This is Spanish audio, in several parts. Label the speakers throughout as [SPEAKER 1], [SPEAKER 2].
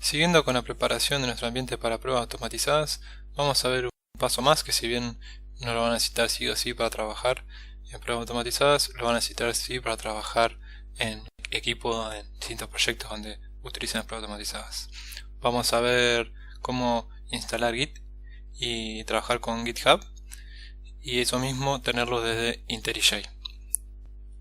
[SPEAKER 1] Siguiendo con la preparación de nuestro ambiente para pruebas automatizadas, vamos a ver un paso más que, si bien no lo van a necesitar sí o sí para trabajar en pruebas automatizadas, lo van a necesitar sí para trabajar en equipo, en distintos proyectos donde utilicen las pruebas automatizadas. Vamos a ver cómo instalar Git y trabajar con GitHub, y eso mismo tenerlo desde IntelliJ.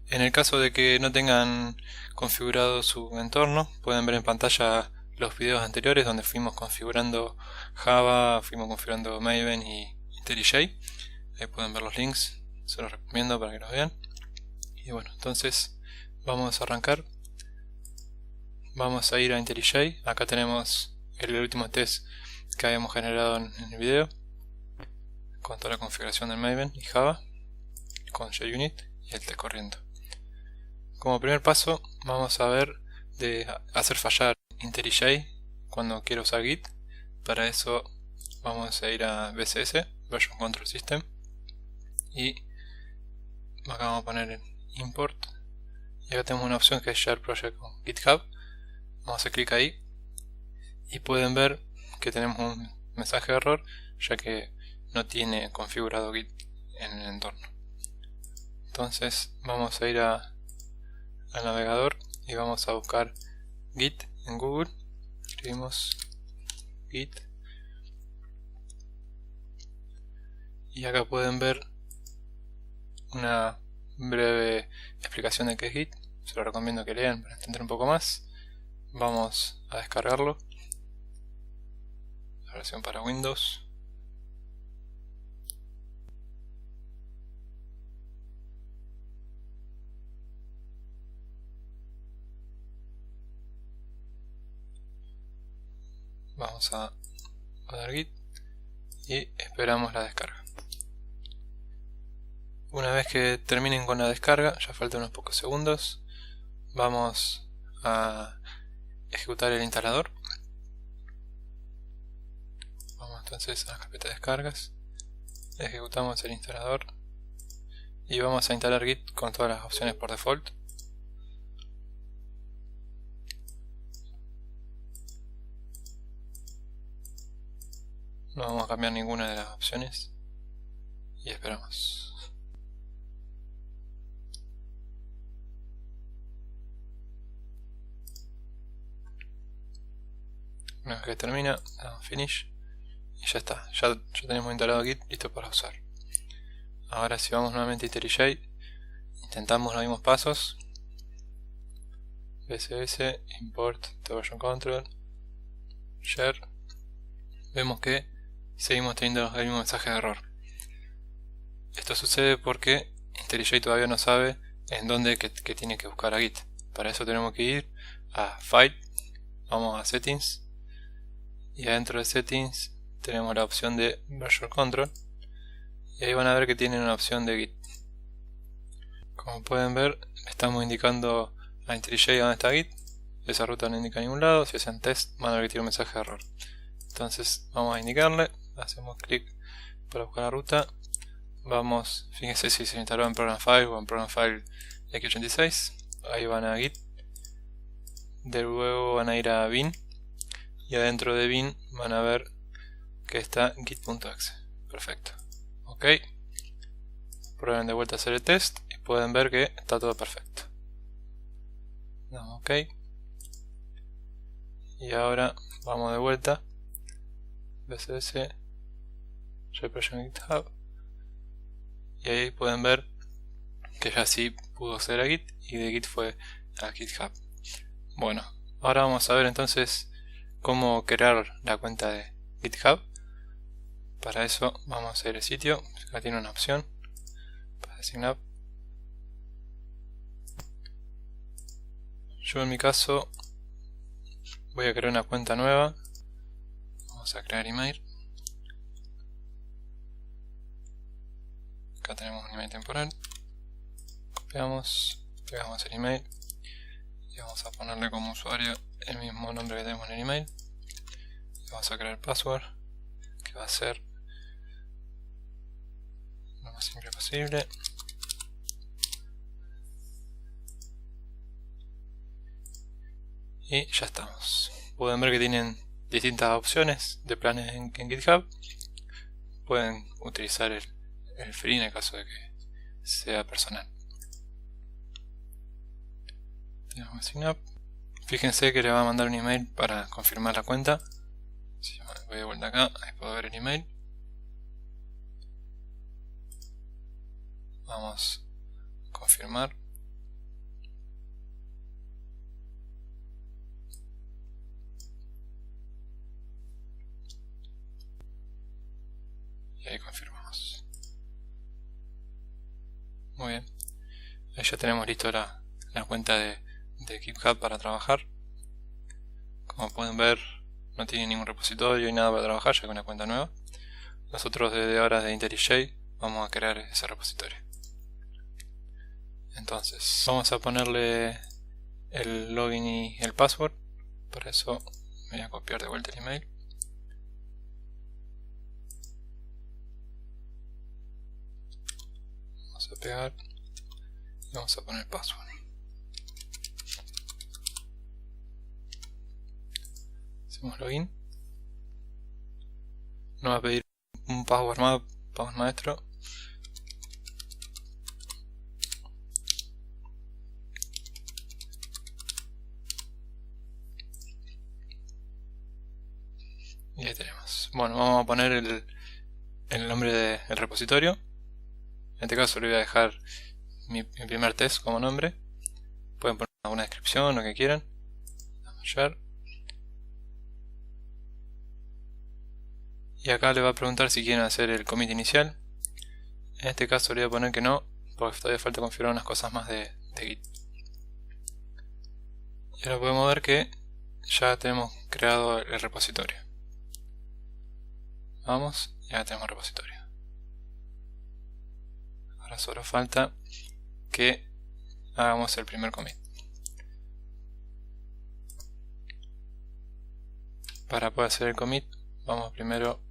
[SPEAKER 1] En el caso de que no tengan configurado su entorno, pueden ver en pantalla los videos anteriores donde fuimos configurando Java, fuimos configurando Maven y IntelliJ. Ahí pueden ver los links, se los recomiendo para que los vean. Y bueno, entonces vamos a arrancar. Vamos a ir a IntelliJ. Acá tenemos el último test que habíamos generado en el video, con toda la configuración del Maven y Java, con JUnit y el test corriendo. Como primer paso vamos a ver de hacer fallar IntelliJ cuando quiero usar Git. Para eso vamos a ir a VCS, Version Control System, y acá vamos a poner import, y acá tenemos una opción que es Share Project con GitHub. Vamos a hacer clic ahí y pueden ver que tenemos un mensaje de error, ya que no tiene configurado Git en el entorno. Entonces vamos a ir al navegador y vamos a buscar Git en Google. Escribimos Git y acá pueden ver una breve explicación de qué es Git. Se lo recomiendo que lean para entender un poco más. Vamos a descargarlo, la versión para Windows. Vamos a dar Git y esperamos la descarga. Una vez que terminen con la descarga, ya faltan unos pocos segundos, vamos a ejecutar el instalador. Vamos entonces a la carpeta de descargas, ejecutamos el instalador y vamos a instalar Git con todas las opciones por default. No vamos a cambiar ninguna de las opciones y esperamos. Una vez que termina, damos finish y ya está, ya tenemos instalado Git listo para usar. Ahora si vamos nuevamente a IntelliJ, intentamos los mismos pasos, VCS, import to version control, share. Vemos que seguimos teniendo el mismo mensaje de error. Esto sucede porque IntelliJ todavía no sabe en dónde que tiene que buscar a Git. Para eso tenemos que ir a File, vamos a Settings, y adentro de Settings tenemos la opción de Version Control, y ahí van a ver que tienen una opción de Git. Como pueden ver, estamos indicando a IntelliJ dónde está Git. Esa ruta no indica a ningún lado. Si hacen test van a ver que tiene un mensaje de error. Entonces vamos a indicarle, hacemos clic para buscar la ruta. Vamos, fíjense si se instaló en Program File o en Program File x86. Ahí van a Git. De luego van a ir a bin, y adentro de bin van a ver que está git.exe. Perfecto. Ok. Prueben de vuelta a hacer el test y pueden ver que está todo perfecto. Damos ok. Y ahora vamos de vuelta. VCS, Project GitHub, y ahí pueden ver que ya sí pudo ser a Git y de Git fue a GitHub. Bueno, ahora vamos a ver entonces cómo crear la cuenta de GitHub. Para eso vamos a ir al sitio, acá tiene una opción para sign up. Yo en mi caso voy a crear una cuenta nueva. Vamos a crear email. Acá tenemos un email temporal. Copiamos, pegamos el email y vamos a ponerle como usuario el mismo nombre que tenemos en el email. Y vamos a crear el password, que va a ser lo más simple posible. Y ya estamos. pueden ver que tienen distintas opciones de planes en GitHub. Pueden utilizar el free en el caso de que sea personal. Sign up. Fíjense que le va a mandar un email para confirmar la cuenta. Si voy de vuelta acá, ahí puedo ver el email. Vamos a confirmar. Y ahí confirmamos. Muy bien. Ahí ya tenemos listo la cuenta de GitHub para trabajar. Como pueden ver, no tiene ningún repositorio y nada para trabajar, ya que es una cuenta nueva. Nosotros desde ahora de IntelliJ vamos a crear ese repositorio. Entonces, vamos a ponerle el login y el password. Para eso me voy a copiar de vuelta el email. Vamos a pegar y vamos a poner el password. Hacemos login. Nos va a pedir un password maestro. Y ahí tenemos. Bueno, vamos a poner el nombre del repositorio. En este caso le voy a dejar mi primer test como nombre. Pueden poner alguna descripción, lo que quieran. Damos share. Y acá le va a preguntar si quieren hacer el commit inicial. En este caso le voy a poner que no, porque todavía falta configurar unas cosas más de Git. Y ahora podemos ver que ya tenemos creado el repositorio. Vamos, ya tenemos el repositorio. Ahora solo falta que hagamos el primer commit. Para poder hacer el commit, vamos primero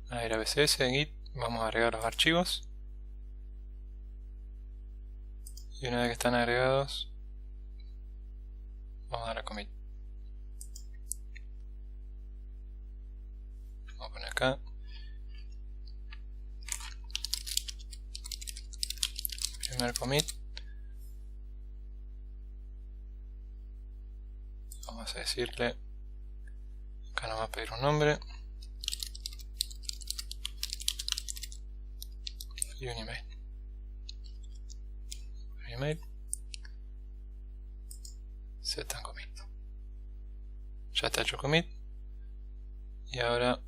[SPEAKER 1] a ir a BCS en Git, vamos a agregar los archivos. Y una vez que están agregados, vamos a dar a commit. Vamos a poner acá. Primer commit. Vamos a decirle, acá nos va a pedir un nombre y un email. Set and commit. Ya está hecho el commit. Y ahora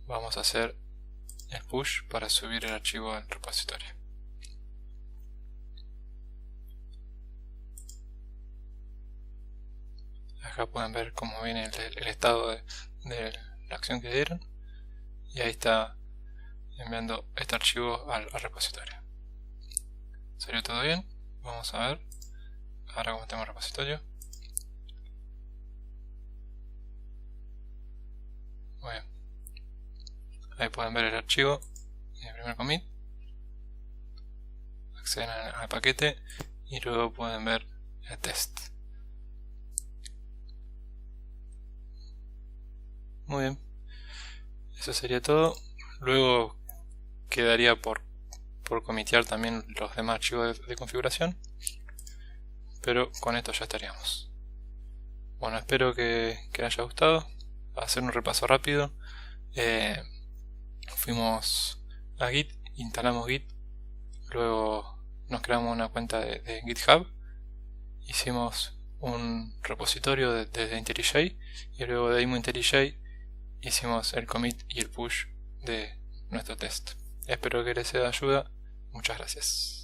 [SPEAKER 1] vamos a hacer el push para subir el archivo al repositorio. Acá pueden ver cómo viene el estado de la acción que dieron. Y ahí está enviando este archivo al repositorio. ¿Salió todo bien? Vamos a ver ahora cómo tenemos el repositorio. Muy bien. Ahí pueden ver el archivo y el primer commit. Acceden al paquete y luego pueden ver el test. Muy bien. Eso sería todo. Luego quedaría por comitear también los demás archivos de configuración. Pero con esto ya estaríamos. Bueno, espero que les haya gustado. A hacer un repaso rápido. Fuimos a Git, instalamos Git. Luego nos creamos una cuenta de GitHub. Hicimos un repositorio desde IntelliJ. Y luego de mismo IntelliJ hicimos el commit y el push de nuestro test. Espero que les sea de ayuda. Muchas gracias.